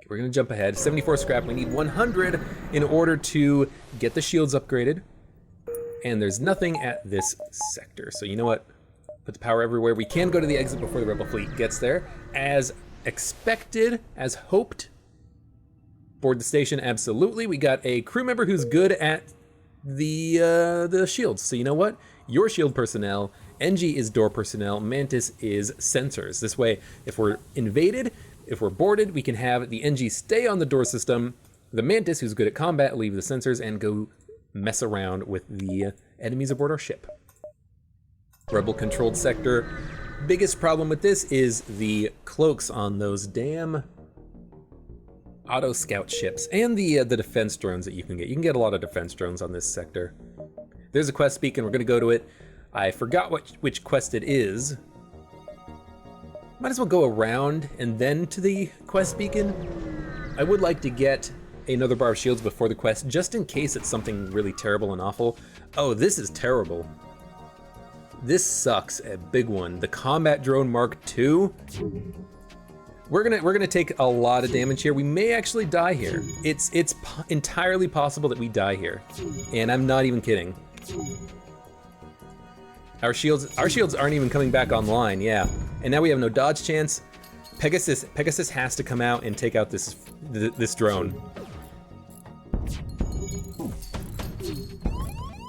We're gonna jump ahead. 74 scrap, we need 100 in order to get the shields upgraded. And there's nothing at this sector. So you know what? Put the power everywhere. We can go to the exit before the rebel fleet gets there. As expected, as hoped. Board the station, absolutely. We got a crew member who's good at the shields. So you know what? Your shield personnel, NG is door personnel, Mantis is sensors. This way, if we're invaded, if we're boarded, we can have the NG stay on the door system, the Mantis, who's good at combat, leave the sensors and go mess around with the enemies aboard our ship. Rebel-controlled sector. Biggest problem with this is the cloaks on those damn auto scout ships and the defense drones that you can get. You can get a lot of defense drones on this sector. There's a quest beacon, we're gonna go to it. I forgot which quest it is. Might as well go around and then to the quest beacon. I would like to get another bar of shields before the quest, just in case it's something really terrible and awful. Oh, this is terrible. This sucks, a big one. The Combat Drone Mark II. We're gonna take a lot of damage here. We may actually die here. It's entirely possible that we die here, and I'm not even kidding. Our shields aren't even coming back online. Yeah, and now we have no dodge chance. Pegasus has to come out and take out this drone.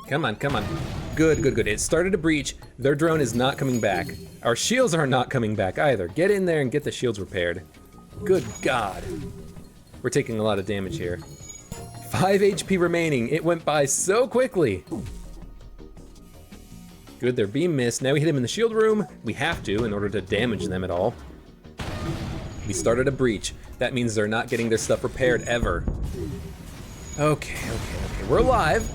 Come on, come on. Good, good, good. It started a breach. Their drone is not coming back. Our shields are not coming back either. Get in there and get the shields repaired. Good God. We're taking a lot of damage here. 5 HP remaining. It went by so quickly. Good, their beam missed. Now we hit him in the shield room. We have to in order to damage them at all. We started a breach. That means they're not getting their stuff repaired ever. Okay. We're alive.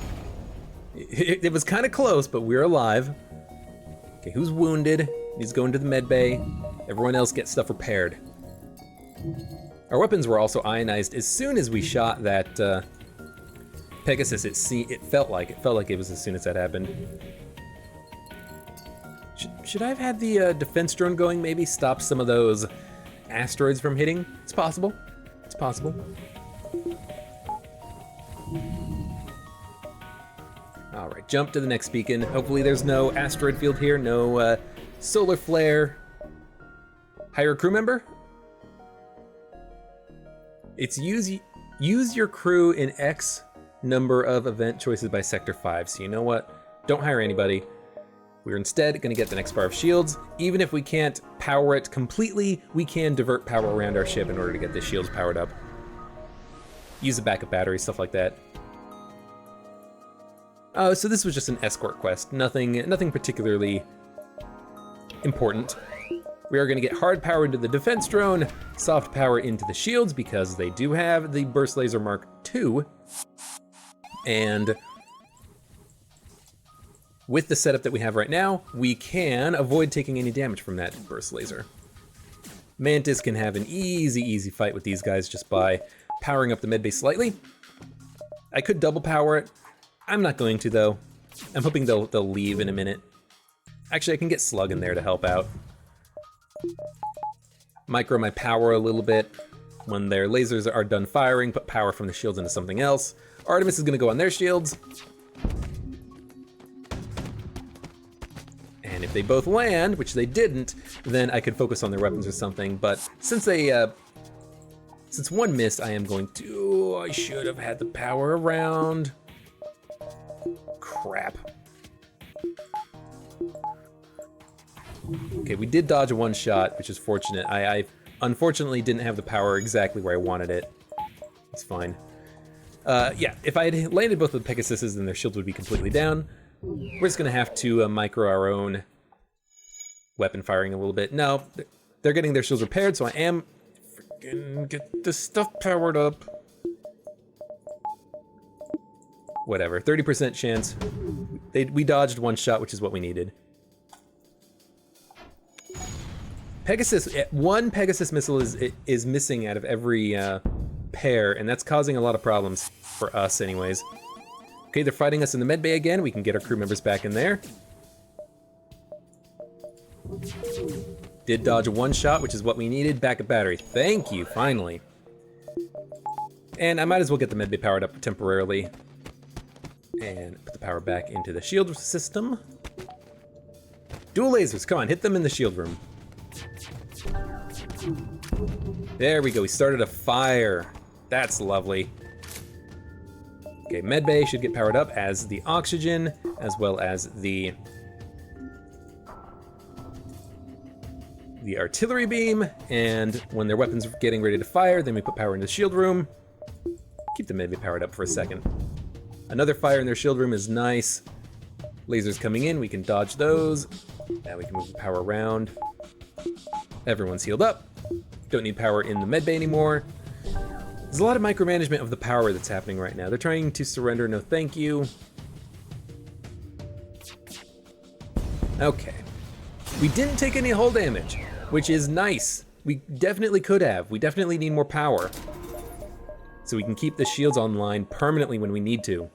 It was kind of close, but we're alive. Okay, who's wounded? He's going to the med bay. Everyone else gets stuff repaired. Our weapons were also ionized as soon as we shot that Pegasus. It felt like it was as soon as that happened. Should I have had the defense drone going? Maybe stop some of those asteroids from hitting? It's possible. It's possible. All right, jump to the next beacon. Hopefully there's no asteroid field here, no solar flare. Hire a crew member? It's use your crew in X number of event choices by Sector 5. So you know what? Don't hire anybody. We're instead gonna get the next bar of shields. Even if we can't power it completely, we can divert power around our ship in order to get the shields powered up. Use a backup battery, stuff like that. Oh, so this was just an escort quest. Nothing particularly important. We are gonna get hard power into the defense drone, soft power into the shields because they do have the Burst Laser Mark II. And with the setup that we have right now, we can avoid taking any damage from that burst laser. Mantis can have an easy fight with these guys just by powering up the medbay slightly. I could double power it. I'm not going to though. I'm hoping they'll leave in a minute. Actually, I can get Slug in there to help out. Micro my power a little bit. When their lasers are done firing, put power from the shields into something else. Artemis is gonna go on their shields. And if they both land, which they didn't, then I could focus on their weapons or something. But since since one missed, I am going to, I should have had the power around. Crap. Okay, we did dodge one shot, which is fortunate. I unfortunately didn't have the power exactly where I wanted it. It's fine. Yeah, if I had landed both of the Pegasuses, then their shields would be completely down. We're just gonna have to micro our own weapon firing a little bit. No, they're getting their shields repaired, so I am freaking get this stuff powered up. Whatever, 30% chance. We dodged one shot, which is what we needed. Pegasus, one Pegasus missile is missing out of every pair, and that's causing a lot of problems for us anyways. Okay, they're fighting us in the medbay again. We can get our crew members back in there. Did dodge one shot, which is what we needed. Backup battery, thank you, finally. And I might as well get the medbay powered up temporarily. And put the power back into the shield system. Dual lasers, come on, hit them in the shield room. There we go, we started a fire. That's lovely. Okay, medbay should get powered up as the oxygen, as well as the artillery beam. And when their weapons are getting ready to fire, then we put power into the shield room. Keep the medbay powered up for a second. Another fire in their shield room is nice. Lasers coming in, we can dodge those. Now we can move the power around. Everyone's healed up. Don't need power in the medbay anymore. There's a lot of micromanagement of the power that's happening right now. They're trying to surrender, no thank you. Okay. We didn't take any hull damage, which is nice. We definitely could have. We definitely need more power. So we can keep the shields online permanently when we need to.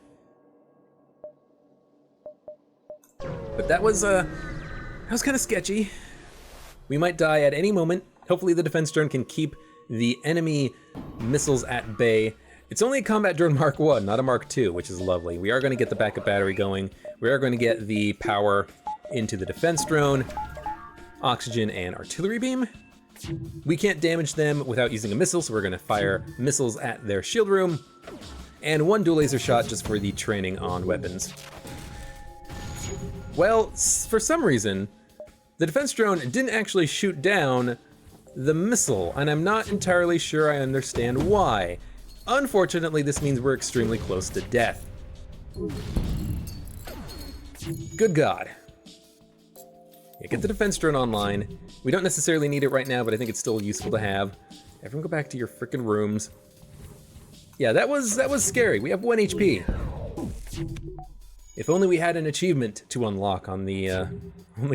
But that was kind of sketchy. We might die at any moment. Hopefully the defense drone can keep the enemy missiles at bay. It's only a combat drone Mark 1, not a Mark 2, which is lovely. We are going to get the backup battery going. We are going to get the power into the defense drone, oxygen, and artillery beam. We can't damage them without using a missile, so we're going to fire missiles at their shield room. And one dual laser shot just for the training on weapons. Well, for some reason, the defense drone didn't actually shoot down the missile, and I'm not entirely sure I understand why. Unfortunately, this means we're extremely close to death. Good God. Yeah, get the defense drone online. We don't necessarily need it right now, but I think it's still useful to have. Everyone go back to your frickin' rooms. Yeah, that was scary. We have 1 HP. If only we had an achievement to unlock on the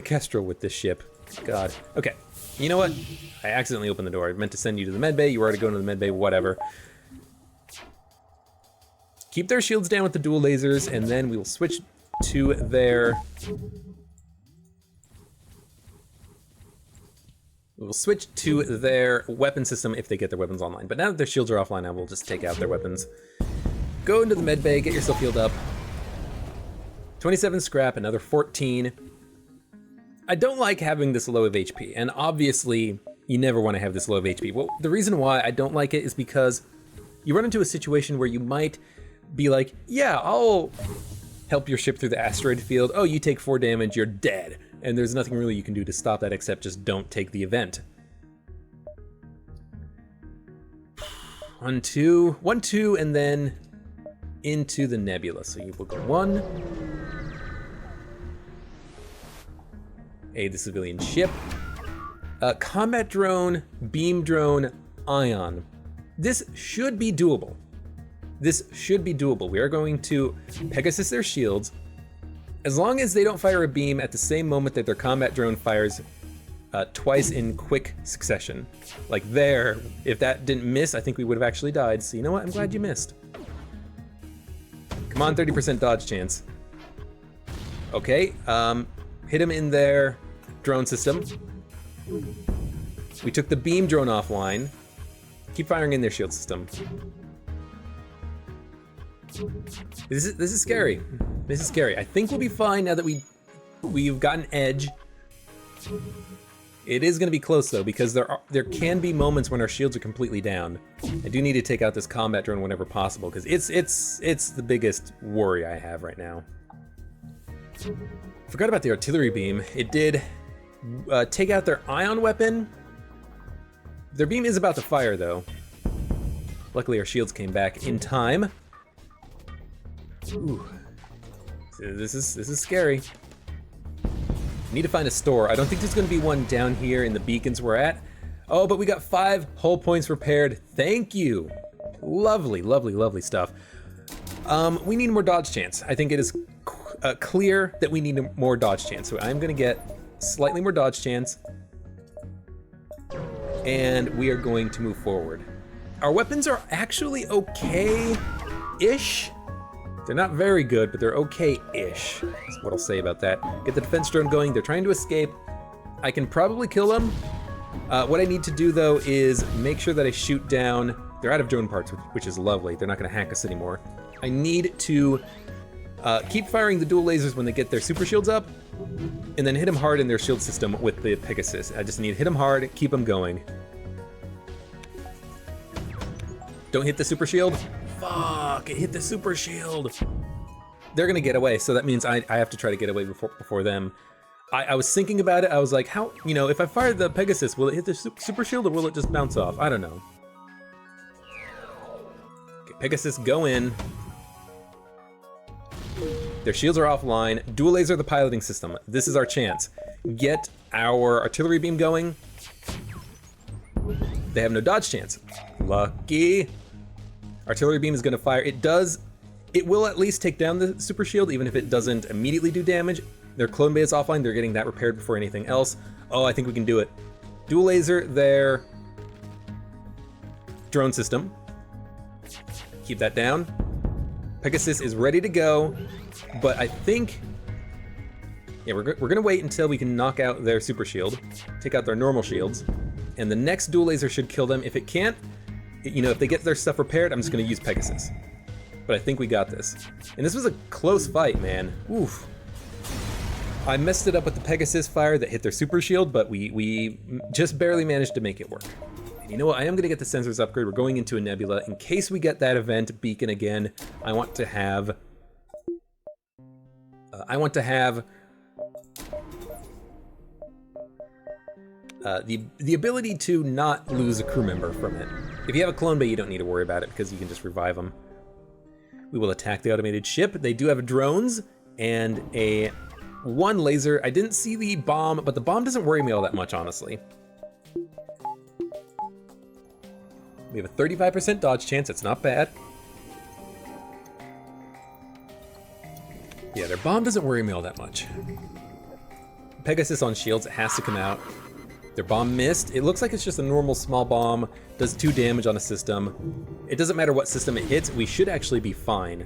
Kestrel with this ship. God. Okay. You know what? I accidentally opened the door. I meant to send you to the medbay. You were already going to the medbay. Whatever. Keep their shields down with the dual lasers, and then we will switch to their. We'll switch to their weapon system if they get their weapons online. But now that their shields are offline, I will just take out their weapons. Go into the medbay, get yourself healed up. 27 scrap, another 14. I don't like having this low of HP, and obviously you never want to have this low of HP. Well, the reason why I don't like it is because you run into a situation where you might be like, yeah, I'll help your ship through the asteroid field. Oh, you take 4 damage, you're dead. And there's nothing really you can do to stop that except just don't take the event. 1, 2, 1, 2, and then into the nebula. So you will go 1. Aid the civilian ship. Combat drone, beam drone, ion. This should be doable. This should be doable. We are going to Pegasus their shields. As long as they don't fire a beam at the same moment that their combat drone fires twice in quick succession. Like there, if that didn't miss, I think we would have actually died. So you know what, I'm glad you missed. Come on, 30% dodge chance. Okay, hit him in their drone system. We took the beam drone offline. Keep firing in their shield system. This is scary. This is scary. I think we'll be fine now that we've got an edge. It is going to be close though, because there can be moments when our shields are completely down. I do need to take out this combat drone whenever possible, because it's the biggest worry I have right now. Forgot about the artillery beam. It did take out their ion weapon. Their beam is about to fire though. Luckily our shields came back in time. Ooh. This is scary. Need to find a store. I don't think there's gonna be one down here in the beacons we're at. Oh, but we got 5 hull points repaired. Thank you. Lovely, lovely, lovely stuff. We need more dodge chance. I think it is clear that we need more dodge chance. So I'm gonna get slightly more dodge chance. And we are going to move forward. Our weapons are actually okay-ish. They're not very good, but they're okay-ish. That's what I'll say about that. Get the defense drone going. They're trying to escape. I can probably kill them. What I need to do, though, is make sure that I shoot down They're out of drone parts, which is lovely. They're not going to hack us anymore. I need to keep firing the dual lasers when they get their super shields up, and then hit them hard in their shield system with the Pegasus. I just need to hit them hard, keep them going. Don't hit the super shield. Fuck, it hit the super shield. They're gonna get away, so that means I have to try to get away before them. I was thinking about it, I was like, how, you know, if I fire the Pegasus, will it hit the super shield or will it just bounce off? I don't know. Okay, Pegasus, go in. Their shields are offline. Dual laser the piloting system. This is our chance. Get our artillery beam going. They have no dodge chance. Lucky. Artillery beam is gonna fire. It will at least take down the super shield, even if it doesn't immediately do damage. Their clone bay is offline. They're getting that repaired before anything else. Oh, I think we can do it. Dual laser their drone system. Keep that down. Pegasus is ready to go, but I think, yeah, we're gonna wait until we can knock out their super shield, take out their normal shields, and the next dual laser should kill them. If it can't, you know, if they get their stuff repaired, I'm just gonna use Pegasus. But I think we got this. And this was a close fight, man. Oof. I messed it up with the Pegasus fire that hit their super shield, but we just barely managed to make it work. And you know what? I am gonna get the sensors upgrade. We're going into a nebula. In case we get that event beacon again, I want to have the ability to not lose a crew member from it. If you have a clone bay, you don't need to worry about it because you can just revive them. We will attack the automated ship. They do have drones and one laser. I didn't see the bomb, but the bomb doesn't worry me all that much, honestly. We have a 35% dodge chance. It's not bad. Yeah, their bomb doesn't worry me all that much. Pegasus on shields. It has to come out. Their bomb missed. It looks like it's just a normal small bomb. Does 2 damage on a system. It doesn't matter what system it hits. We should actually be fine.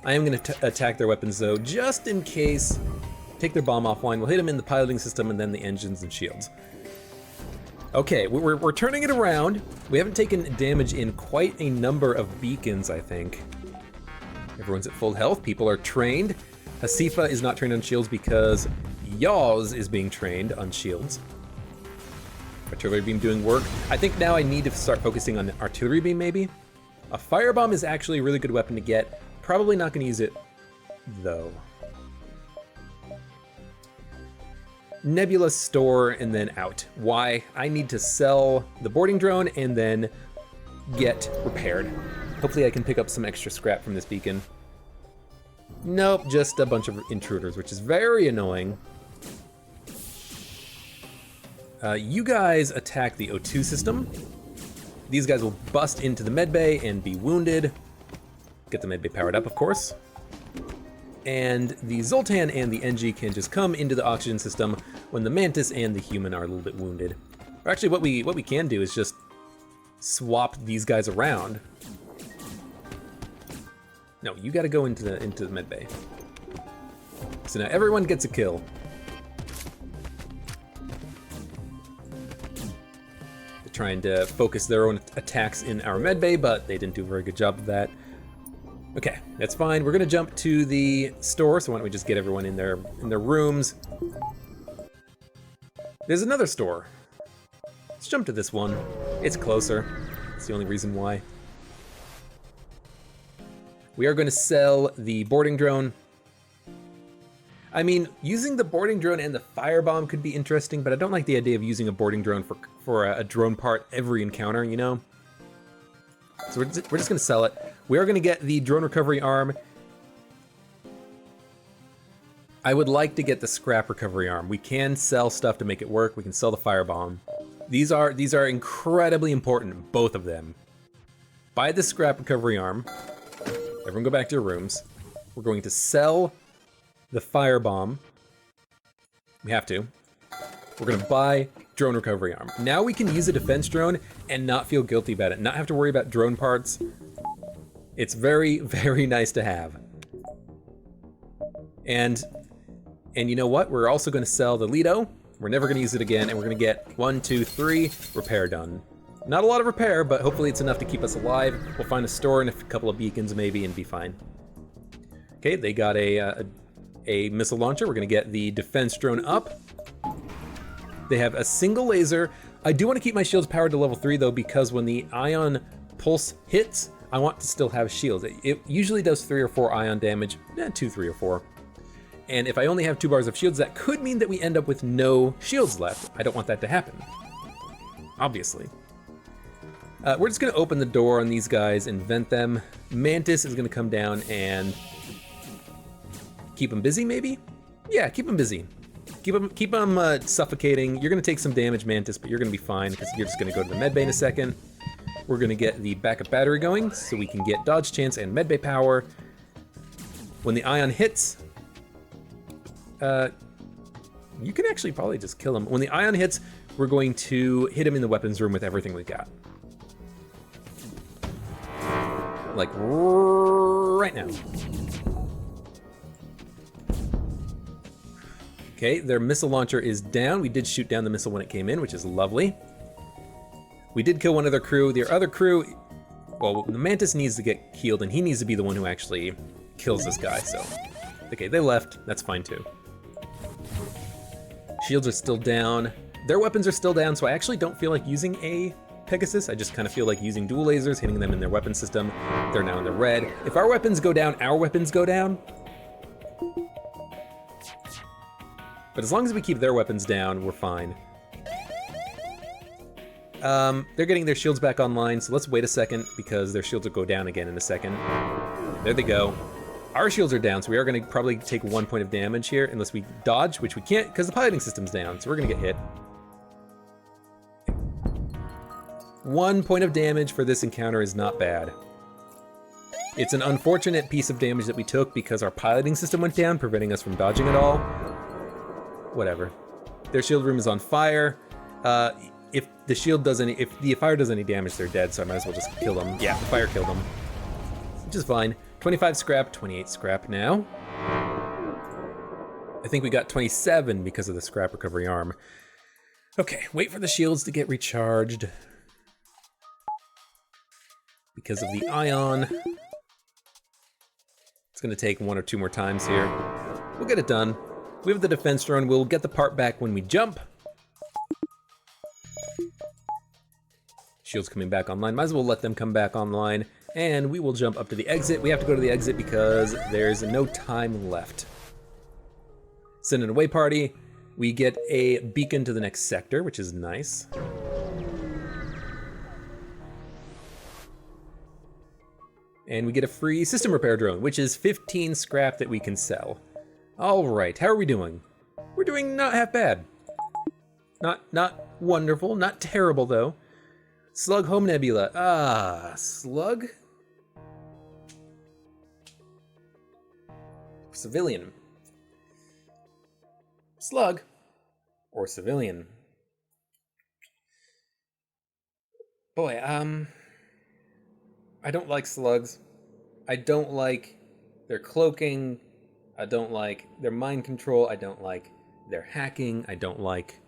I am going to attack their weapons though, just in case. Take their bomb offline. We'll hit them in the piloting system and then the engines and shields. Okay, we're turning it around. We haven't taken damage in quite a number of beacons, I think. Everyone's at full health. People are trained. Hasifa is not trained on shields because Yaws is being trained on shields. Artillery beam doing work. I think now I need to start focusing on the artillery beam, maybe. A firebomb is actually a really good weapon to get. Probably not going to use it, though. Nebula, store, and then out. Why? I need to sell the boarding drone and then get repaired. Hopefully I can pick up some extra scrap from this beacon. Nope, just a bunch of intruders, which is very annoying. You guys attack the O2 system. These guys will bust into the medbay and be wounded. Get the medbay powered up, of course. And the Zoltan and the NG can just come into the oxygen system when the Mantis and the human are a little bit wounded. Or actually, what we can do is just swap these guys around. No, you got to go into the medbay. So now everyone gets a kill. They're trying to focus their own attacks in our medbay, but they didn't do a very good job of that. Okay, that's fine. We're gonna jump to the store, so why don't we just get everyone in their rooms. There's another store. Let's jump to this one. It's closer. It's the only reason why. We are gonna sell the boarding drone. I mean, using the boarding drone and the firebomb could be interesting, but I don't like the idea of using a boarding drone for a drone part every encounter, you know? So we're just gonna sell it. We are gonna get the drone recovery arm. I would like to get the scrap recovery arm. We can sell stuff to make it work. We can sell the firebomb. These are incredibly important, both of them. Buy the scrap recovery arm. Everyone go back to your rooms. We're going to sell the firebomb. We have to. We're gonna buy drone recovery arm. Now we can use a defense drone and not feel guilty about it, not have to worry about drone parts. It's very, very nice to have. And you know what? We're also gonna sell the Leto. We're never gonna use it again, and we're gonna get 1, 2, 3 repair done. Not a lot of repair, but hopefully it's enough to keep us alive. We'll find a store and a couple of beacons maybe and be fine. Okay, they got a missile launcher. We're gonna get the defense drone up. They have a single laser. I do want to keep my shields powered to level 3 though, because when the ion pulse hits, I want to still have shields. It usually does 3 or 4 ion damage, 2, 3, or 4. And if I only have 2 bars of shields, that could mean that we end up with no shields left. I don't want that to happen, obviously. We're just gonna open the door on these guys and vent them. Mantis is gonna come down and keep them busy, maybe? Yeah, keep them busy. Keep them suffocating. You're gonna take some damage, Mantis, but you're gonna be fine because you're just gonna go to the medbay in a second. We're gonna get the backup battery going so we can get dodge chance and medbay power. When the ion hits, you can actually probably just kill him. When the ion hits, we're going to hit him in the weapons room with everything we got. Like right now. Okay, their missile launcher is down. We did shoot down the missile when it came in, which is lovely. We did kill one of their crew. Their other crew, well, the Mantis needs to get healed, and he needs to be the one who actually kills this guy, so. Okay, they left. That's fine, too. Shields are still down. Their weapons are still down, so I actually don't feel like using a Pegasus. I just kind of feel like using dual lasers, hitting them in their weapon system. They're now in the red. If our weapons go down, our weapons go down. But as long as we keep their weapons down, we're fine. They're getting their shields back online, so let's wait a second because their shields will go down again in a second. There they go. Our shields are down, so we are gonna probably take 1 point of damage here unless we dodge, which we can't because the piloting system's down, so we're gonna get hit. 1 point of damage for this encounter is not bad. It's an unfortunate piece of damage that we took because our piloting system went down, preventing us from dodging at all. Whatever. Their shield room is on fire. If the fire does any damage, they're dead, so I might as well just kill them. Yeah, the fire killed them. Which is fine. 25 scrap, 28 scrap now. I think we got 27 because of the scrap recovery arm. Okay, wait for the shields to get recharged. Because of the ion. It's gonna take 1 or 2 more times here. We'll get it done. We have the defense drone. We'll get the part back when we jump. Shields coming back online. Might as well let them come back online. And we will jump up to the exit. We have to go to the exit because there's no time left. Send an away party. We get a beacon to the next sector, which is nice. And we get a free system repair drone, which is 15 scrap that we can sell. All right, how are we doing? We're doing not half bad. Not wonderful, not terrible though. Slug Home Nebula. Ah, Slug? Civilian. Slug. Or civilian. Boy, I don't like slugs. I don't like their cloaking. I don't like their mind control. I don't like their hacking. I don't like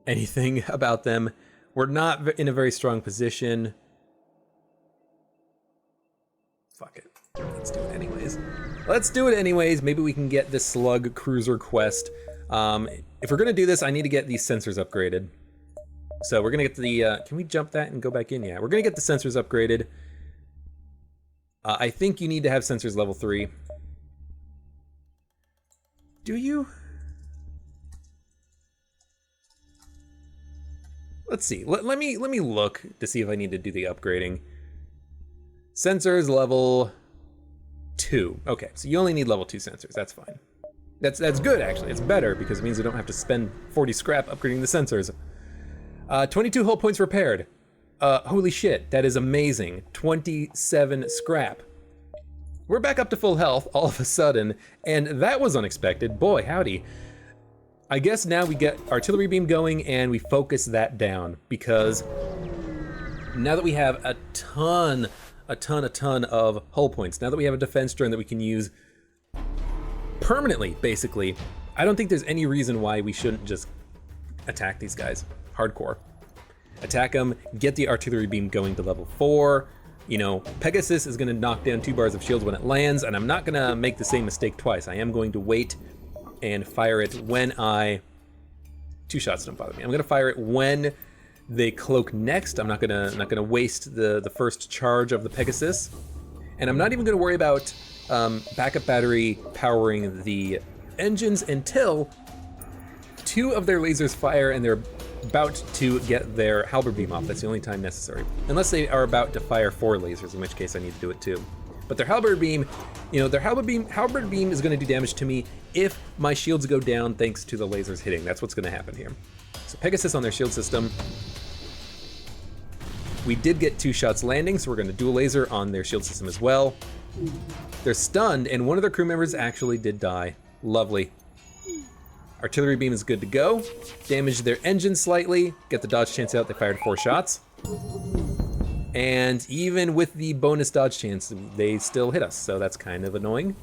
anything about them. We're not in a very strong position. Fuck it. Let's do it anyways. Let's do it anyways. Maybe we can get this slug cruiser quest. If we're gonna do this, I need to get these sensors upgraded. So we're gonna get the, can we jump that and go back in? Yeah, we're gonna get the sensors upgraded. I think you need to have sensors level 3. Do you? Let's see. Let me look to see if I need to do the upgrading. Sensors level 2. Okay, so you only need level 2 sensors. That's fine. That's good actually. It's better because it means we don't have to spend 40 scrap upgrading the sensors. 22 hull points repaired. Holy shit, that is amazing. 27 scrap. We're back up to full health all of a sudden, and that was unexpected. Boy, howdy. I guess now we get artillery beam going and we focus that down because now that we have a ton of hull points, now that we have a defense drone that we can use permanently, basically, I don't think there's any reason why we shouldn't just attack these guys hardcore. attack them, get the artillery beam going to level 4. You know, Pegasus is going to knock down 2 bars of shields when it lands, and I'm not going to make the same mistake twice. I am going to wait and fire it when I... 2 shots don't bother me. I'm going to fire it when they cloak next. I'm not gonna waste the first charge of the Pegasus, and I'm not even going to worry about backup battery powering the engines until 2 of their lasers fire and they're about to get their halberd beam off. That's the only time necessary. Unless they are about to fire 4 lasers, in which case I need to do it too. But their halberd beam, you know, their halberd beam is going to do damage to me if my shields go down thanks to the lasers hitting. That's what's going to happen here. So Pegasus on their shield system. We did get 2 shots landing, so we're going to dual laser on their shield system as well. They're stunned, and one of their crew members actually did die. Lovely. Artillery beam is good to go. Damage their engine slightly. Get the dodge chance out. They fired 4 shots. And even with the bonus dodge chance, they still hit us, so that's kind of annoying.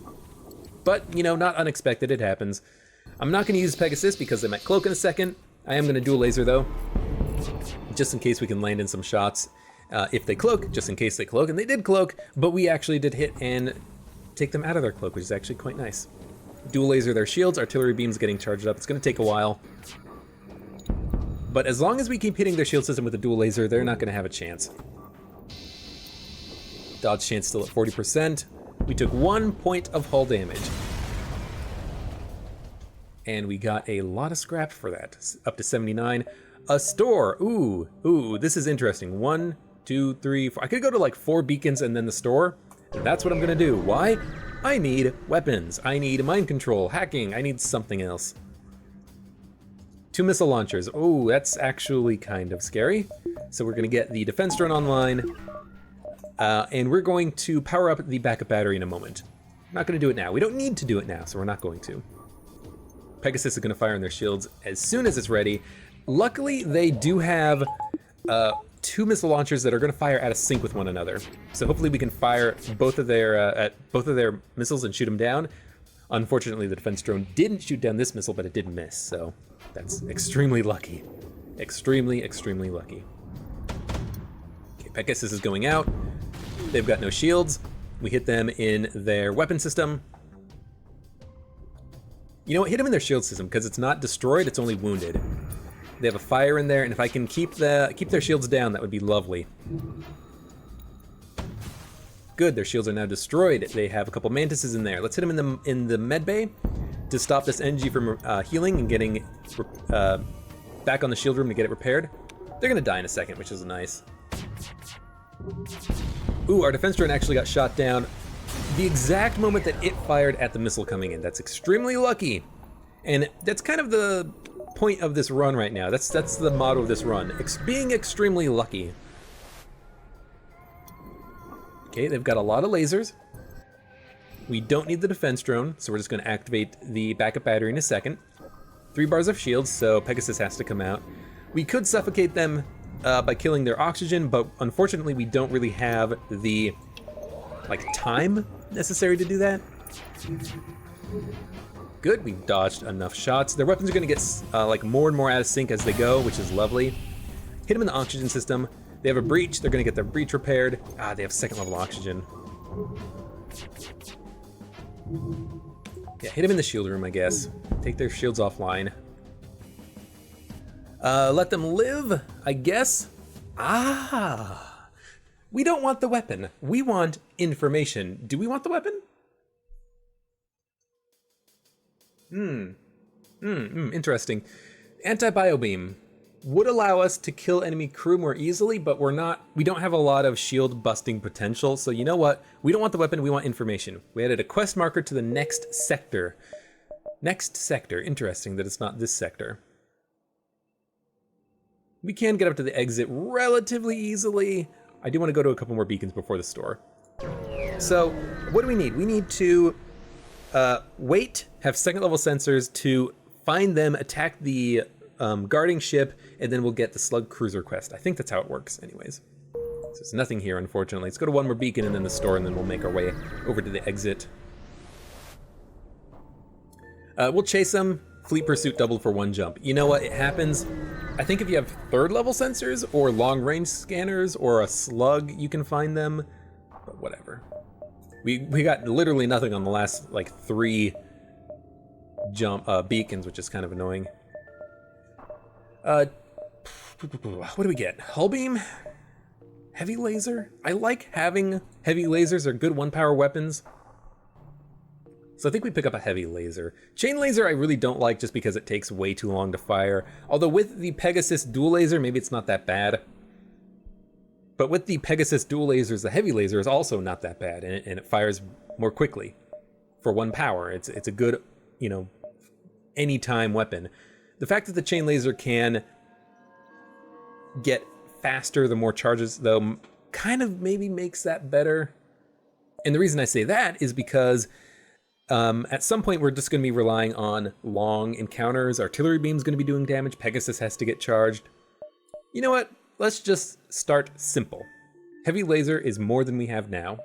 But, you know, not unexpected. It happens. I'm not going to use Pegasus because they might cloak in a second. I am going to dual laser, though, just in case we can land in some shots. If they cloak, just in case they cloak. And they did cloak, but we actually did hit and take them out of their cloak, which is actually quite nice. Dual laser their shields, artillery beams getting charged up. It's going to take a while. But as long as we keep hitting their shield system with a dual laser, they're not going to have a chance. Dodge chance still at 40%. We took 1 point of hull damage. And we got a lot of scrap for that, up to 79. A store, ooh, this is interesting. 1, 2, 3, 4. I could go to like 4 beacons and then the store. That's what I'm gonna do. Why? I need weapons. I need mind control, hacking. I need something else. 2 missile launchers. Oh, that's actually kind of scary. So we're gonna get the defense drone online. And we're going to power up the backup battery in a moment. I'm not going to do it now. We don't need to do it now, so we're not going to. Pegasus is going to fire on their shields as soon as it's ready. Luckily, they do have 2 missile launchers that are going to fire out of sync with one another. So hopefully we can fire both of their at both of their missiles and shoot them down. Unfortunately, the defense drone didn't shoot down this missile, but it did miss. So that's extremely lucky. Extremely, extremely lucky. Okay, Pegasus is going out. They've got no shields. We hit them in their weapon system. You know what? Hit them in their shield system because it's not destroyed, it's only wounded. They have a fire in there, and if I can keep their shields down, that would be lovely. Good, their shields are now destroyed. They have a couple mantises in there. Let's hit them in the med bay to stop this NG from healing and getting back on the shield room to get it repaired. They're gonna die in a second, which is nice. Ooh, our defense drone actually got shot down the exact moment that it fired at the missile coming in. That's extremely lucky. And that's kind of the point of this run right now. That's the motto of this run. Being extremely lucky. Okay, they've got a lot of lasers. We don't need the defense drone, so we're just going to activate the backup battery in a second. 3 bars of shields, so Pegasus has to come out. We could suffocate them by killing their oxygen, but unfortunately we don't really have the time necessary to do that. Good, we've dodged enough shots. Their weapons are going to get more and more out of sync as they go, which is lovely. Hit them in the oxygen system. They have a breach. They're going to get their breach repaired. They have 2nd level oxygen. Yeah, hit them in the shield room, I guess. Take their shields offline. Let them live, I guess. We don't want the weapon. We want information. Do we want the weapon? Interesting. Anti-biobeam would allow us to kill enemy crew more easily, but we don't have a lot of shield busting potential. So you know what? We don't want the weapon, we want information. We added a quest marker to the next sector. Next sector, interesting that it's not this sector. We can get up to the exit relatively easily. I do want to go to a couple more beacons before the store. So what do we need? We need to wait, have 2nd level sensors to find them, attack the guarding ship, and then we'll get the slug cruiser quest. I think that's how it works anyways. So there's nothing here, unfortunately. Let's go to one more beacon and then the store, and then we'll make our way over to the exit. We'll chase them. Fleet pursuit doubled for 1 jump. You know what? It happens. I think if you have 3rd level sensors or long range scanners or a slug, you can find them, but whatever. We got literally nothing on the last like 3 beacons, which is kind of annoying. What do we get? Hull beam? Heavy laser? I like having heavy lasers. They're good 1-power weapons. So I think we pick up a heavy laser. Chain laser I really don't like just because it takes way too long to fire. Although with the Pegasus dual laser, maybe it's not that bad. But with the Pegasus dual lasers, the heavy laser is also not that bad, and it fires more quickly for 1 power. It's a good, you know, anytime weapon. The fact that the chain laser can get faster the more charges, though, kind of maybe makes that better. And the reason I say that is because at some point we're just going to be relying on long encounters. Artillery beam's going to be doing damage. Pegasus has to get charged. You know what? Let's just start simple. Heavy laser is more than we have now.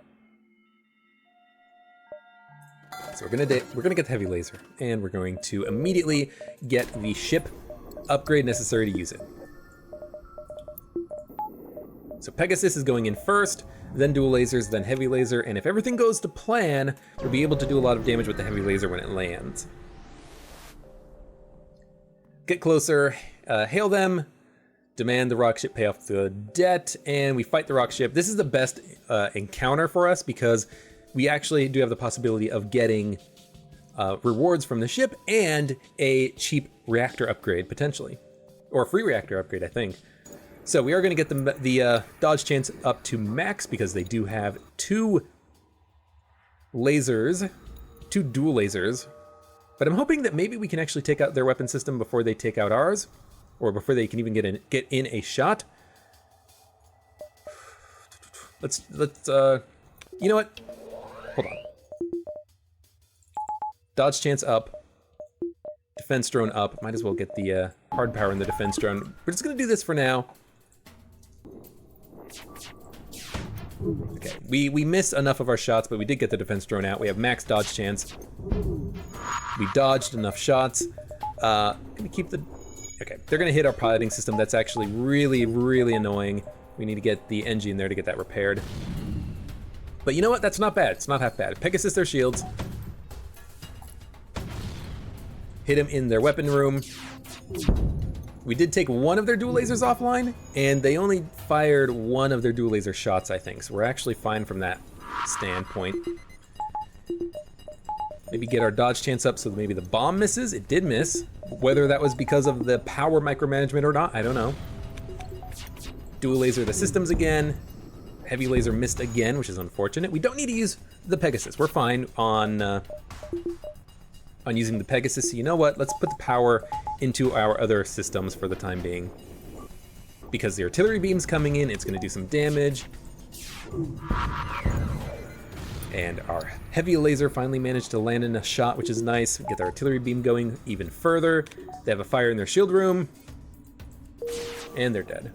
So we're gonna get the heavy laser, and we're going to immediately get the ship upgrade necessary to use it. So Pegasus is going in first, then dual lasers, then heavy laser, and if everything goes to plan, we'll be able to do a lot of damage with the heavy laser when it lands. Get closer, hail them, demand the rock ship pay off the debt, and we fight the rock ship. This is the best encounter for us because we actually do have the possibility of getting rewards from the ship and a cheap reactor upgrade, potentially. Or a free reactor upgrade, I think. So we are going to get the dodge chance up to max because they do have 2 lasers, 2 dual lasers. But I'm hoping that maybe we can actually take out their weapon system before they take out ours, or before they can even get in a shot. Let's you know what? Hold on. Dodge chance up. Defense drone up. Might as well get the hard power in the defense drone. We're just gonna do this for now. Okay, we missed enough of our shots, but we did get the defense drone out. We have max dodge chance. We dodged enough shots. Gonna keep the... Okay, they're gonna hit our piloting system. That's actually really, really annoying. We need to get the engine there to get that repaired. But you know what? That's not bad. It's not half bad. Pegasus their shields. Hit them in their weapon room. We did take one of their dual lasers offline, and they only fired one of their dual laser shots, I think. So we're actually fine from that standpoint. Maybe get our dodge chance up so that maybe the bomb misses. It did miss. Whether that was because of the power micromanagement or not, I don't know. Dual laser the systems again. Heavy laser missed again, which is unfortunate. We don't need to use the Pegasus. We're fine on using the Pegasus. So you know what? Let's put the power into our other systems for the time being. Because the artillery beam's coming in, it's gonna do some damage. And our heavy laser finally managed to land in a shot, which is nice. We get the artillery beam going even further. They have a fire in their shield room. And they're dead.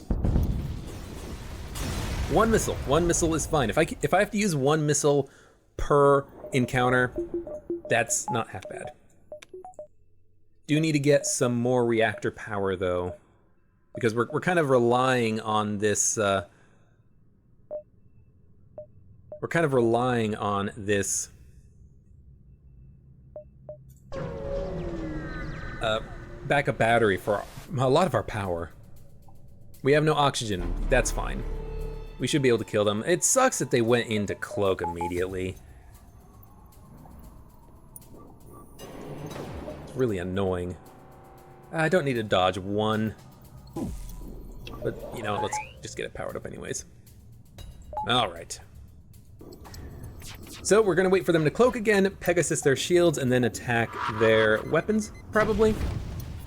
One missile is fine. If I have to use 1 missile per encounter, that's not half bad. Do need to get some more reactor power though, because we're kind of relying on this. We're kind of relying on this backup battery for a lot of our power. We have no oxygen. That's fine. We should be able to kill them. It sucks that they went into cloak immediately. It's really annoying. I don't need to dodge 1. But, you know, let's just get it powered up anyways. All right. So we're gonna wait for them to cloak again, Pegasus their shields, and then attack their weapons, probably.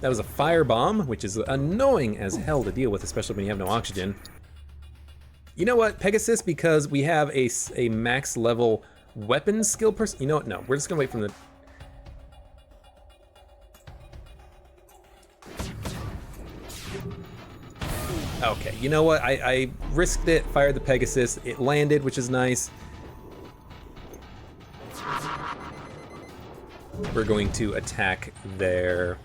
That was a firebomb, which is annoying as hell to deal with, especially when you have no oxygen. You know what, Pegasus, because we have a max level weapon skill person. You know what, no, we're just gonna wait from the... Okay, you know what, I risked it, fired the Pegasus, it landed, which is nice. We're going to attack their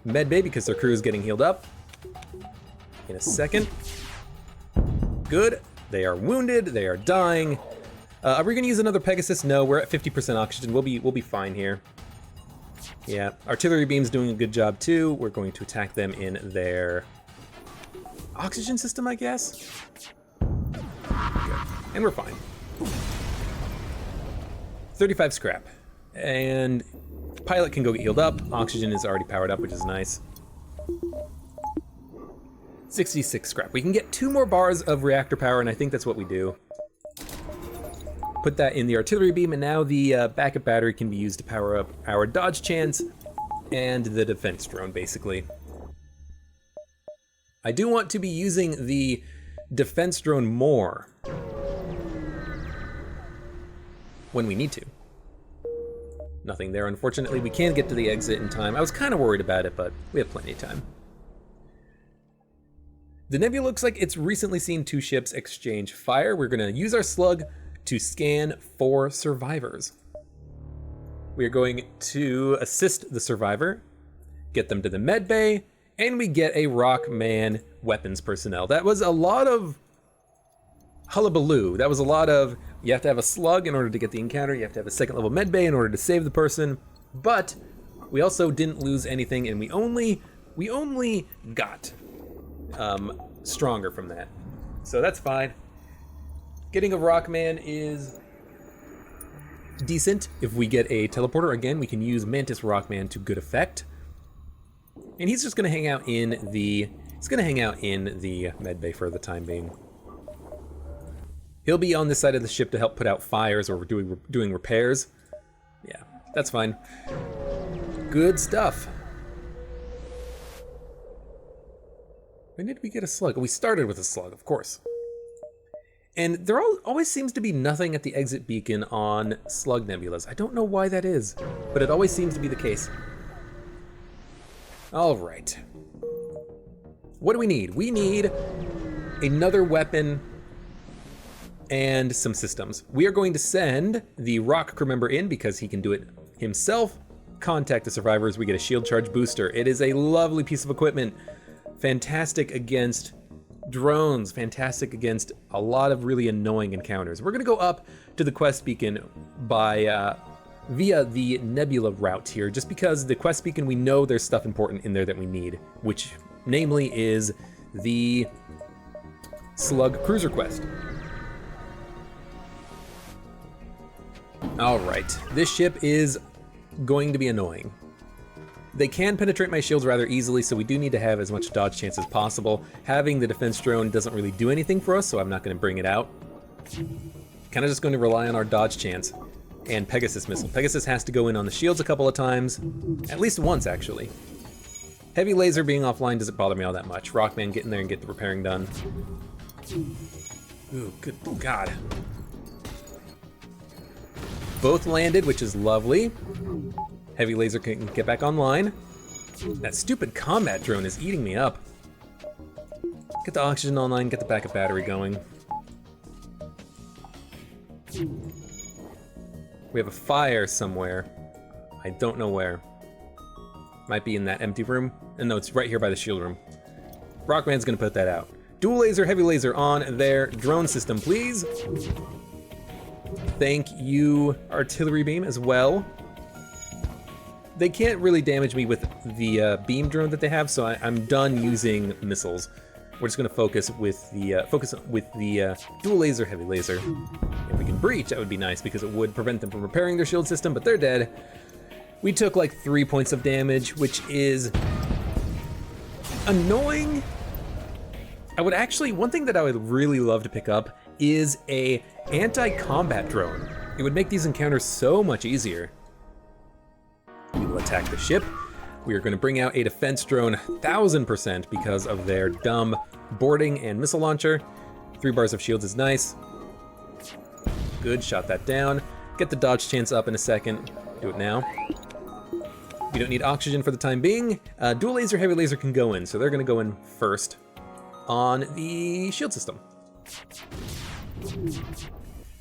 med bay because their crew is getting healed up. In a second. Good. They are wounded. They are dying. Are we gonna use another Pegasus? No, we're at 50% oxygen. We'll be fine here. Yeah, artillery beam's doing a good job too. We're going to attack them in their oxygen system, I guess. Good. And we're fine. 35 scrap. And pilot can go get healed up. Oxygen is already powered up, which is nice. 66 scrap. We can get 2 more bars of reactor power, and I think that's what we do. Put that in the artillery beam, and now the backup battery can be used to power up our dodge chance and the defense drone, basically. I do want to be using the defense drone more when we need to. Nothing there, unfortunately. We can't get to the exit in time. I was kind of worried about it, but we have plenty of time. The Nebula looks like it's recently seen 2 ships exchange fire. We're gonna use our slug to scan for survivors. We are going to assist the survivor, get them to the med bay, and we get a Rockman weapons personnel. That was a lot of hullabaloo. That was a lot of, you have to have a slug in order to get the encounter, you have to have a 2nd level med bay in order to save the person, but we also didn't lose anything, and we only got stronger from that. So that's fine. Getting a Rockman is decent. If we get a teleporter, again, we can use Mantis Rockman to good effect. And he's just gonna hang out in the med bay for the time being. He'll be on this side of the ship to help put out fires or doing repairs. Yeah, that's fine. Good stuff. When did we get a slug? We started with a slug, of course. And there always seems to be nothing at the exit beacon on slug nebulas. I don't know why that is, but it always seems to be the case. All right. What do we need? We need another weapon and some systems. We are going to send the rock crew member in because he can do it himself. Contact the survivors. We get a shield charge booster. It is a lovely piece of equipment. Fantastic against drones, fantastic against a lot of really annoying encounters. We're gonna go up to the quest beacon by via the Nebula route here, just because the quest beacon, we know there's stuff important in there that we need, which namely is the Slug Cruiser quest. All right, this ship is going to be annoying. They can penetrate my shields rather easily, so we do need to have as much dodge chance as possible. Having the defense drone doesn't really do anything for us, so I'm not going to bring it out. Kind of just going to rely on our dodge chance and Pegasus missile. Pegasus has to go in on the shields a couple of times, at least once actually. Heavy laser being offline doesn't bother me all that much. Rockman, get in there and get the repairing done. Ooh, good God. Both landed, which is lovely. Heavy laser can get back online. That stupid combat drone is eating me up. Get the oxygen online, get the backup battery going. We have a fire somewhere. I don't know where. Might be in that empty room. And no, it's right here by the shield room. Rockman's gonna put that out. Dual laser, heavy laser on their drone system, please. Thank you, artillery beam as well. They can't really damage me with the beam drone that they have, so I'm done using missiles. We're just gonna focus with the dual laser, heavy laser. If we can breach, that would be nice because it would prevent them from repairing their shield system, but they're dead. We took like 3 points of damage, which is annoying. One thing that I would really love to pick up is a anti-combat drone. It would make these encounters so much easier. We will attack the ship. We are going to bring out a defense drone 1000% because of their dumb boarding and missile launcher. 3 bars of shields is nice. Good, shot that down. Get the dodge chance up in a second. Do it now. We don't need oxygen for the time being. Dual laser, heavy laser can go in, so they're going to go in first on the shield system.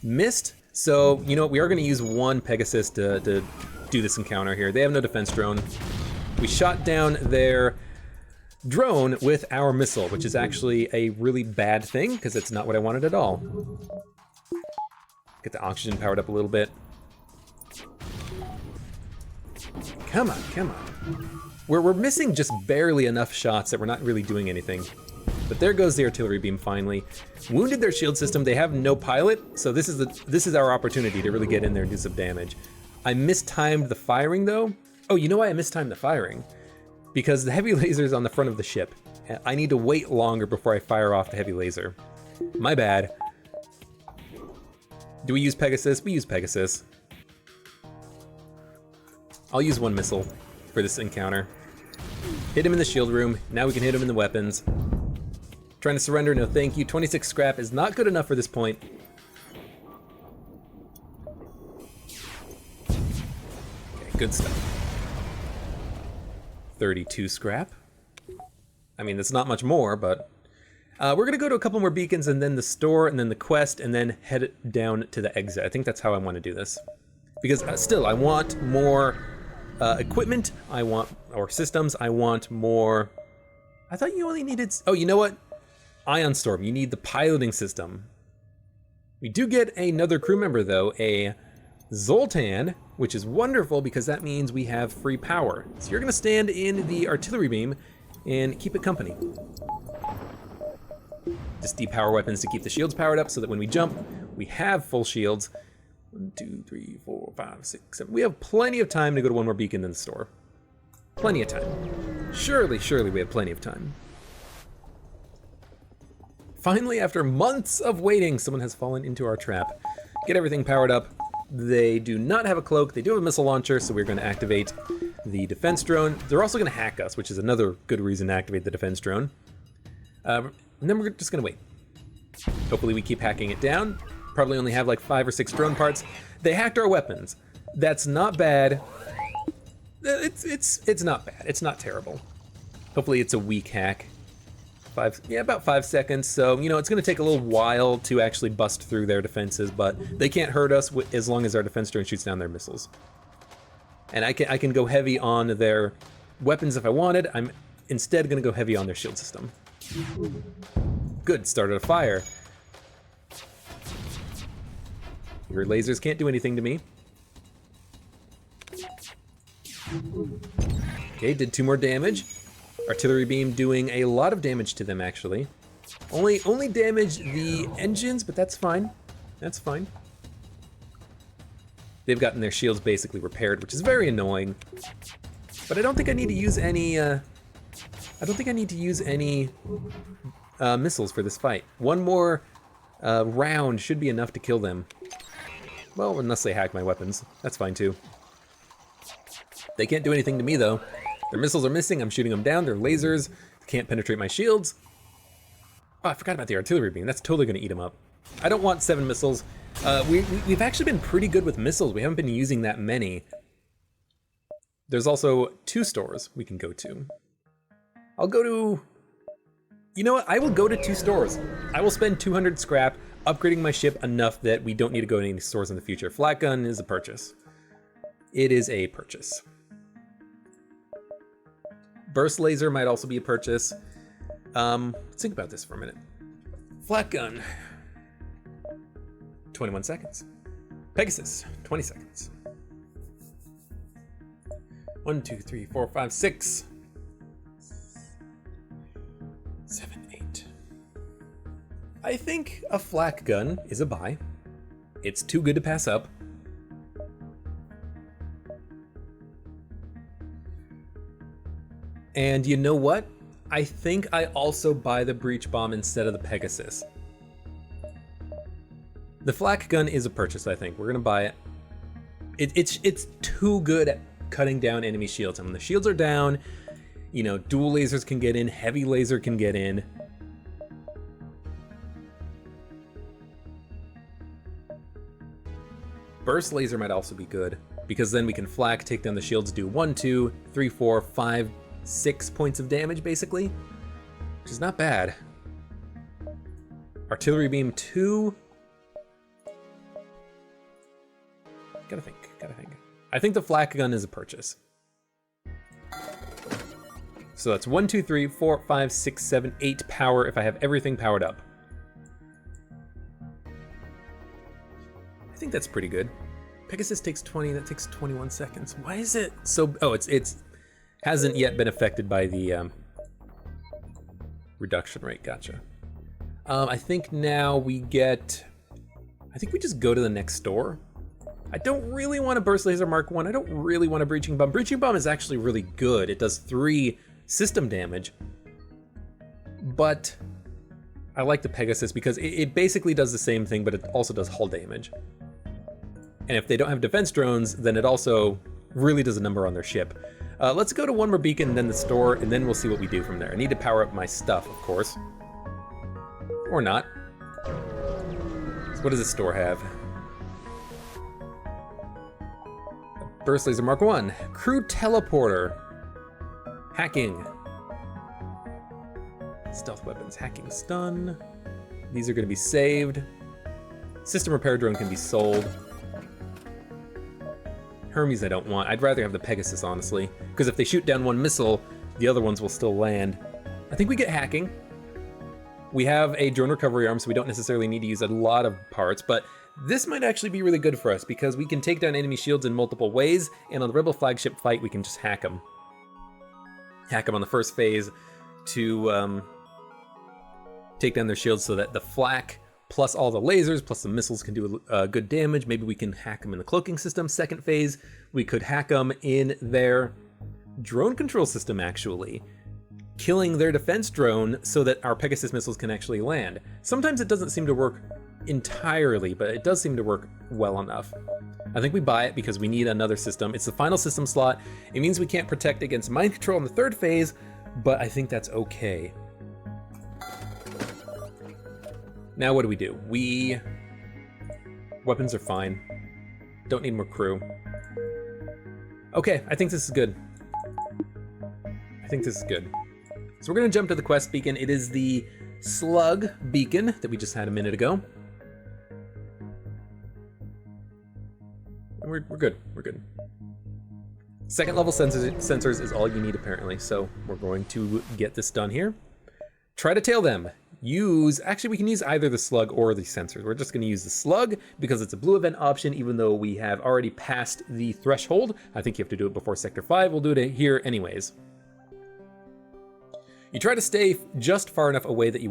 Missed. So, you know what, we are going to use one Pegasus to do this encounter here. They have no defense drone. we shot down their drone with our missile, which is actually a really bad thing because it's not what I wanted at all. Get the oxygen powered up a little bit. Come on, come on. We're missing just barely enough shots that we're not really doing anything. But there goes the artillery beam finally. Wounded their shield system. They have no pilot, so this is our opportunity to really get in there and do some damage. I mistimed the firing though. Oh, you know why I mistimed the firing? Because the heavy laser is on the front of the ship. I need to wait longer before I fire off the heavy laser. My bad. Do we use Pegasus? We use Pegasus. I'll use one missile for this encounter. Hit him in the shield room. Now we can hit him in the weapons. Trying to surrender, no thank you. 26 scrap is not good enough for this point. Okay, good stuff. 32 scrap. I mean, that's not much more, but we're gonna go to a couple more beacons and then the store and then the quest and then head down to the exit. I think that's how I want to do this. Because still, I want more equipment, or systems, I want more... I thought you only needed... Oh, you know what? Ion Storm, you need the piloting system. We do get another crew member though, a Zoltan, which is wonderful because that means we have free power. So you're gonna stand in the artillery beam and keep it company. Just depower weapons to keep the shields powered up so that when we jump, we have full shields. 1, 2, 3, 4, 5, 6, 7. We have plenty of time to go to one more beacon in the store. Plenty of time. Surely, surely we have plenty of time. Finally, after months of waiting, someone has fallen into our trap. Get everything powered up. They do not have a cloak. They do have a missile launcher, so we're going to activate the defense drone. They're also going to hack us, which is another good reason to activate the defense drone. And then we're just going to wait. Hopefully we keep hacking it down. Probably only have like 5 or 6 drone parts. They hacked our weapons. That's not bad. It's not bad. It's not terrible. Hopefully it's a weak hack. About 5 seconds. So, you know, it's going to take a little while to actually bust through their defenses, but they can't hurt us as long as our defense drone shoots down their missiles. And I can go heavy on their weapons if I wanted. I'm instead going to go heavy on their shield system. Good, started a fire. Your lasers can't do anything to me. Okay, did 2 more damage. Artillery beam doing a lot of damage to them, actually. Only damaged the engines, but that's fine. That's fine. They've gotten their shields basically repaired, which is very annoying. But I don't think I need to use any. I don't think I need to use any missiles for this fight. One more round should be enough to kill them. Well, unless they hack my weapons, that's fine too. They can't do anything to me though. Their missiles are missing, I'm shooting them down, their lasers can't penetrate my shields. Oh, I forgot about the artillery beam, that's totally gonna eat them up. I don't want 7 missiles. We've actually been pretty good with missiles, we haven't been using that many. There's also 2 stores we can go to. I'll go to... You know what, I will go to 2 stores. I will spend 200 scrap upgrading my ship enough that we don't need to go to any stores in the future. Flat gun is a purchase. It is a purchase. Burst laser might also be a purchase. Let's think about this for a minute. Flat gun. 21 seconds. Pegasus, 20 seconds. 1, 2, 3, 4, 5, 6. 7, 8. I think a flak gun is a buy. It's too good to pass up. And you know what? I think I also buy the breach bomb instead of the Pegasus. The flak gun is a purchase, I think. We're gonna buy it. It's too good at cutting down enemy shields. And when the shields are down, you know, dual lasers can get in, heavy laser can get in. Burst laser might also be good, because then we can flak, take down the shields, do 1, 2, 3, 4, 5, 6 points of damage, basically, which is not bad. Artillery beam 2. Gotta think. I think the flak gun is a purchase. So that's 1, 2, 3, 4, 5, 6, 7, 8 power if I have everything powered up. I think that's pretty good. Pegasus takes 20, that takes 21 seconds. Why is it so... Oh, it's hasn't yet been affected by the reduction rate, gotcha. I think now we get... I think we just go to the next door. I don't really want a Burst Laser Mark 1. I don't really want a Breaching Bomb. Breaching Bomb is actually really good. It does 3 system damage. But I like the Pegasus because it basically does the same thing, but it also does hull damage. And if they don't have defense drones, then it also really does a number on their ship. Let's go to one more beacon, then the store, and then we'll see what we do from there. I need to power up my stuff, of course. Or not. So what does this store have? Burst Laser Mark 1. Crew Teleporter. Hacking. Stealth weapons. Hacking stun. These are going to be saved. System repair drone can be sold. Hermes I don't want. I'd rather have the Pegasus, honestly. Because if they shoot down one missile, the other ones will still land. I think we get hacking. We have a drone recovery arm, so we don't necessarily need to use a lot of parts, but this might actually be really good for us because we can take down enemy shields in multiple ways, and on the Rebel flagship fight, we can just hack them. Hack them on the first phase to take down their shields so that the flak plus all the lasers, plus the missiles can do good damage. Maybe we can hack them in the cloaking system. Second phase, we could hack them in their drone control system, actually. Killing their defense drone so that our Pegasus missiles can actually land. Sometimes it doesn't seem to work entirely, but it does seem to work well enough. I think we buy it because we need another system. It's the final system slot. It means we can't protect against mind control in the third phase, but I think that's okay. Now what do? Weapons are fine. Don't need more crew. Okay, I think this is good. So we're gonna jump to the quest beacon. It is the slug beacon that we just had a minute ago. We're good. Second level sensors is all you need apparently. So we're going to get this done here. Try to tail them. Actually we can use either the slug or the sensors. We're just gonna use the slug because it's a blue event option, even though we have already passed the threshold. I think you have to do it before Sector 5. We'll do it here anyways. You try to stay just far enough away that they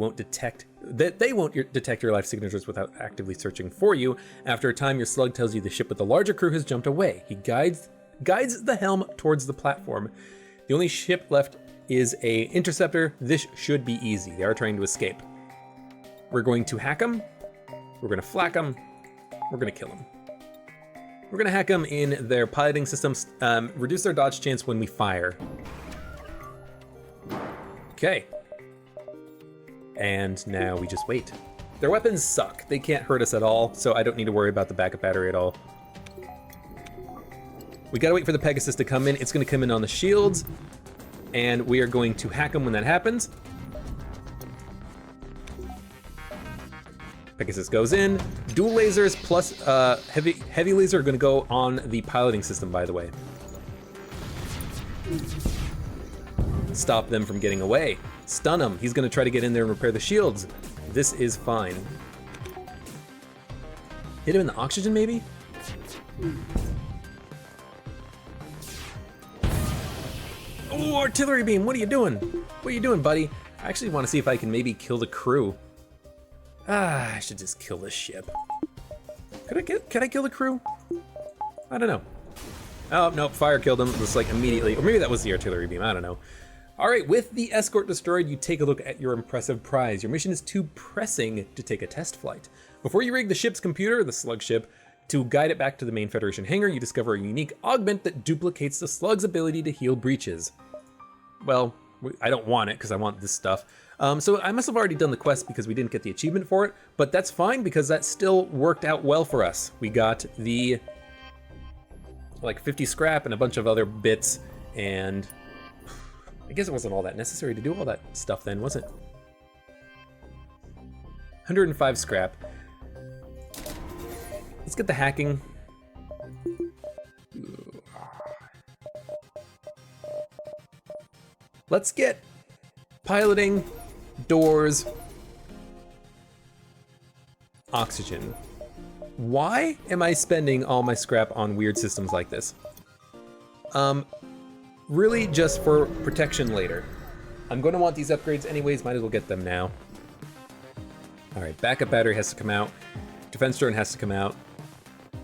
won't detect your life signatures without actively searching for you. After a time, your slug tells you the ship with the larger crew has jumped away. He guides the helm towards the platform. The only ship left is a interceptor. This should be easy. They are trying to escape. We're going to hack them. We're going to flak them. We're going to kill them. We're going to hack them in their piloting systems, reduce their dodge chance when we fire. Okay. And now we just wait. Their weapons suck. They can't hurt us at all, so I don't need to worry about the backup battery at all. We gotta wait for the Pegasus to come in. It's gonna come in on the shields, and we are going to hack them when that happens. Pegasus goes in. Dual lasers plus heavy laser are gonna go on the piloting system, by the way. Stop them from getting away. Stun him. He's gonna try to get in there and repair the shields. This is fine. Hit him in the oxygen, maybe? Oh, artillery beam, what are you doing? What are you doing, buddy? I actually want to see if I can maybe kill the crew. I should just kill this ship. Can I kill the crew? I don't know. Oh, no, fire killed him just like immediately. Or maybe that was the artillery beam, I don't know. All right, with the escort destroyed, you take a look at your impressive prize. Your mission is too pressing to take a test flight. Before you rig the ship's computer, the slug ship, to guide it back to the main Federation hangar, you discover a unique augment that duplicates the slug's ability to heal breaches. Well, I don't want it because I want this stuff. So I must have already done the quest because we didn't get the achievement for it, but that's fine because that still worked out well for us. We got the like 50 scrap and a bunch of other bits, and I guess it wasn't all that necessary to do all that stuff then, was it? 105 scrap. Let's get the hacking. Let's get piloting, doors, oxygen. Why am I spending all my scrap on weird systems like this? Really just for protection later. I'm going to want these upgrades anyways, might as well get them now. All right, backup battery has to come out. Defense drone has to come out.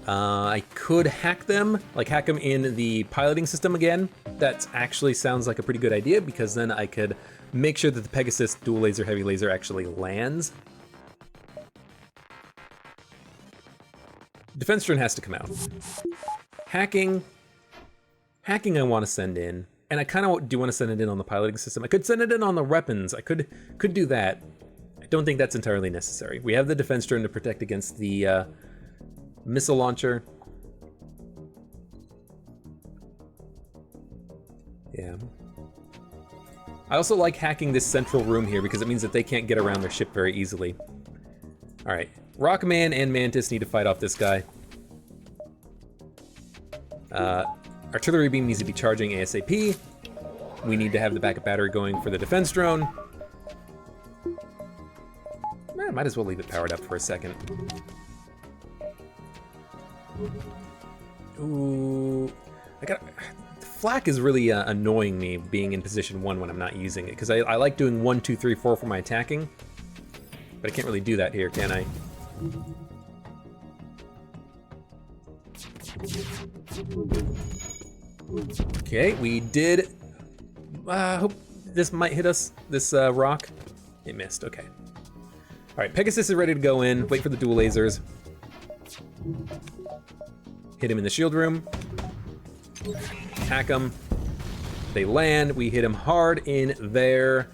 I could hack them, like hack them in the piloting system again. That actually sounds like a pretty good idea because then I could make sure that the Pegasus dual laser heavy laser actually lands. Defense drone has to come out. Hacking I want to send in, and I kind of do want to send it in on the piloting system. I could send it in on the weapons. I could do that. I don't think that's entirely necessary. We have the defense drone to protect against the missile launcher. Yeah. I also like hacking this central room here because it means that they can't get around their ship very easily. All right, Rockman and Mantis need to fight off this guy. Artillery beam needs to be charging ASAP. We need to have the backup battery going for the defense drone. I might as well leave it powered up for a second. Ooh, the flak is really annoying me being in position 1 when I'm not using it, because I like doing 1, 2, 3, 4 for my attacking, but I can't really do that here, can I? Okay, we did. I hope this might hit us, this rock. It missed, okay. All right, Pegasus is ready to go in. Wait for the dual lasers. Hit him in the shield room. Hack him. They land. We hit him hard in their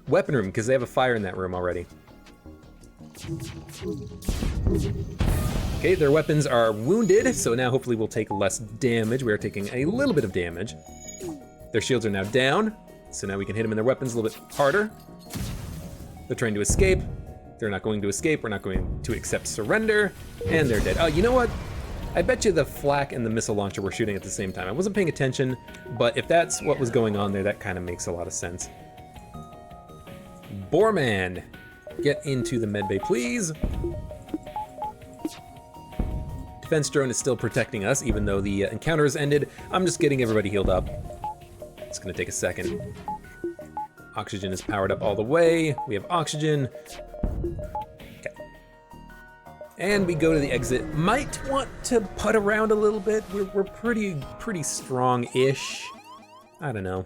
weapon room because they have a fire in that room already. Okay, their weapons are wounded, so now hopefully we'll take less damage. We are taking a little bit of damage. Their shields are now down, so now we can hit them in their weapons a little bit harder. They're trying to escape. They're not going to escape. We're not going to accept surrender, and they're dead. Oh, you know what? I bet you the flak and the missile launcher were shooting at the same time. I wasn't paying attention, but if that's what was going on there, that kind of makes a lot of sense. Boreman, get into the medbay, please. Defense drone is still protecting us, even though the encounter has ended. I'm just getting everybody healed up. It's gonna take a second. Oxygen is powered up all the way. We have oxygen. Okay. And we go to the exit. Might want to putt around a little bit. We're pretty strong-ish. I don't know.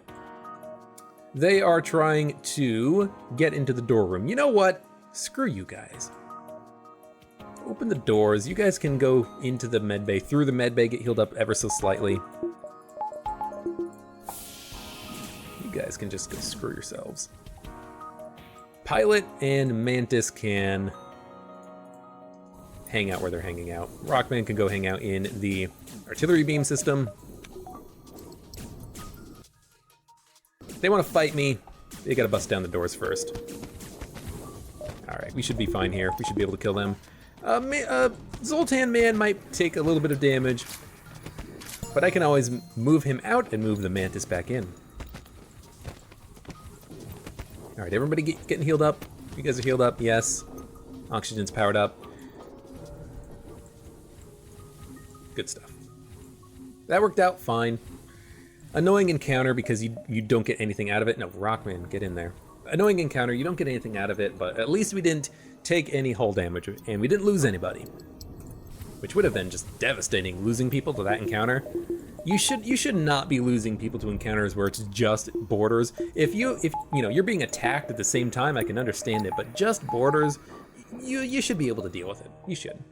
They are trying to get into the door room. You know what? Screw you guys. Open the doors. You guys can go into the medbay, through the medbay, get healed up ever so slightly. You guys can just go screw yourselves. Pilot and Mantis can hang out where they're hanging out. Rockman can go hang out in the artillery beam system. If they want to fight me, they gotta bust down the doors first. All right, we should be fine here. We should be able to kill them. Zoltan Man might take a little bit of damage, but I can always move him out and move the Mantis back in. All right, everybody getting healed up? You guys are healed up, yes. Oxygen's powered up. Good stuff. That worked out fine. Annoying encounter because you don't get anything out of it. No, Rockman, get in there. Annoying encounter, you don't get anything out of it, but at least we didn't take any hull damage, and we didn't lose anybody. Which would have been just devastating, losing people to that encounter. You should not be losing people to encounters where it's just borders. If you know you're being attacked at the same time, I can understand it, but just borders, you should be able to deal with it. You should.